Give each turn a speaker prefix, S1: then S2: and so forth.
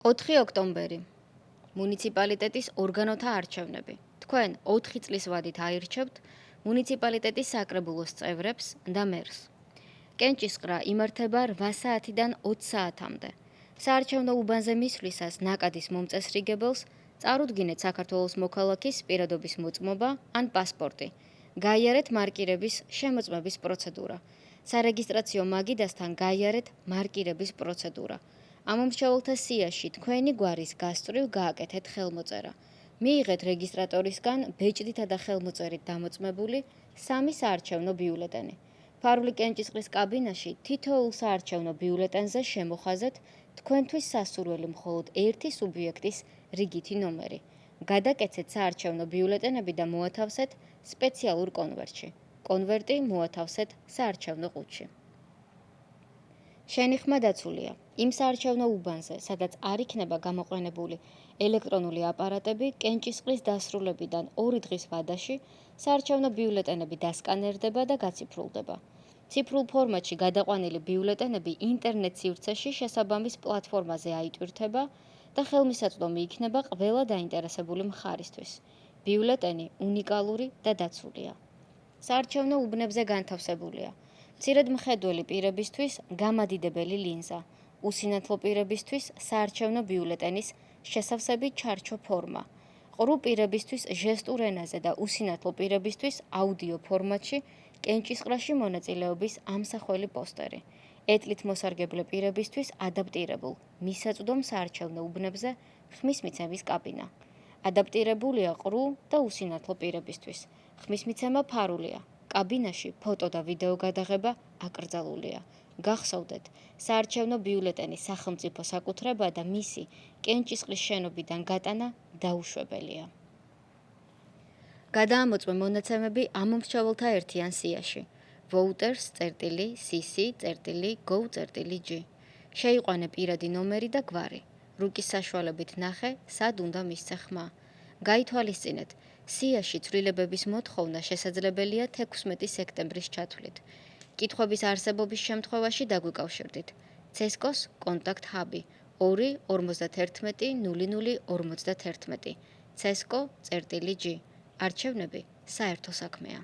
S1: 4 ოქტომბერი. მუნიციპალიტეტის ორგანოთა არჩევნები. თქვენ 4 წლის ვადით აირჩევთ მუნიციპალიტეტის საკრებულოს წევრებს და მერს. კენჭისყრა იმართება 8 საათიდან 20 საათამდე. საარჩევნო უბანზე მისვლისას ნაკადის მომწესრიგებელს წარუდგინეთ საქართველოს მოქალაქის პირადობის მოწმობა ან პასპორტი. გაიარეთ მარკირების შემოწმების პროცედურა. სარეგისტრაციო მაგიდასთან გაიარეთ მარკირების პროცედურა. ამომრჩეველთა სიაში თქვენი გვარის გასწვრივ გააკეთეთ ხელმოწერა. მიიღეთ რეგისტრატორისგან ბეჭდითა და ხელმოწერით დამოწმებული 3 საარჩევნო ბიულეტენი. ფარული კენჭისყრის კაბინაში თითოეულ საარჩევნო ბიულეტენზე შემოხაზეთ თქვენთვის სასურველი მხოლოდ ერთი სუბიექტის რიგითი ნომერი. გადაკეცეთ საარჩევნო ბიულეტენები და მოათავსეთ სპეციალურ კონვერტში. კონვერტი მოათავსეთ საარჩევნო ყუთში. შენი ხმა დაცულია. იმ საარჩევნო უბანზე, სადაც არ იქნება გამოყენებული ელექტრონული აპარატები, კენჭისყრის დასრულებიდან 2 დღის ვადაში საარჩევნო ბიულეტენები დასკანერდება და გაციფრულდება. ციფრულ ფორმატში გადაყვანილი ბიულეტენები ინტერნეტ სივრცეში შესაბამის პლატფორმაზე აიტვირთება და ხელმისაწვდომი იქნება ყველა დაინტერესებული მხარისთვის. ბიულეტენი უნიკალური და დაცულია. საარჩევნო უბნებზე განთავსებულია მცირედ მხედველი პირებისთვის გამადიდებელი ლინზა, უსინათლო პირებისთვის საარჩევნო ბიულეტენის შესავსები ჩარჩო ფორმა, ყრუ პირებისთვის ჟესტურ ენაზე და უსინათლო პირებისთვის აუდიო ფორმატში კენჭისყრაში მონაწილეობის ამსახველი პოსტერი, ეტლით მოსარგებლე პირებისთვის ადაპტირებულ მისაწვდომ საარჩევნო უბნებზე ხმის მიცემის კაბინა. ადაპტირებულია ყრუ და უსინათლო პირებისთვის. ხმის მიცემა ფარულია. კაბინაში ფოტო და ვიდეო გადაღება აკრძალულია. გახსოვდეთ, საარჩევნო ბიულეტენის სახელმწიფო საკუთრება და მისი კენჭისყრის შენობიდან გატანა დაუშვებელია. გადაამოწმე მონაცემები ამომრჩეველთა ერთიან სიაში voters.cc.gov.g. შეიყვანე პირადი ნომერი და გვარი. რუკის საშუალებით ნახე, სად უნდა მისცე ხმა. გაითვალისწინეთ, სიაში ცვლილებების მოთხოვნა შესაძლებელია 16 სექტემბრის ჩათვლით. კითხვების არსებობის შემთხვევაში დაგვიკავშირდით. CESCO-ს კონტაქტ ჰაბი 2 51 00 51. CESCO.g. არჩევნები საერთო საქმეა.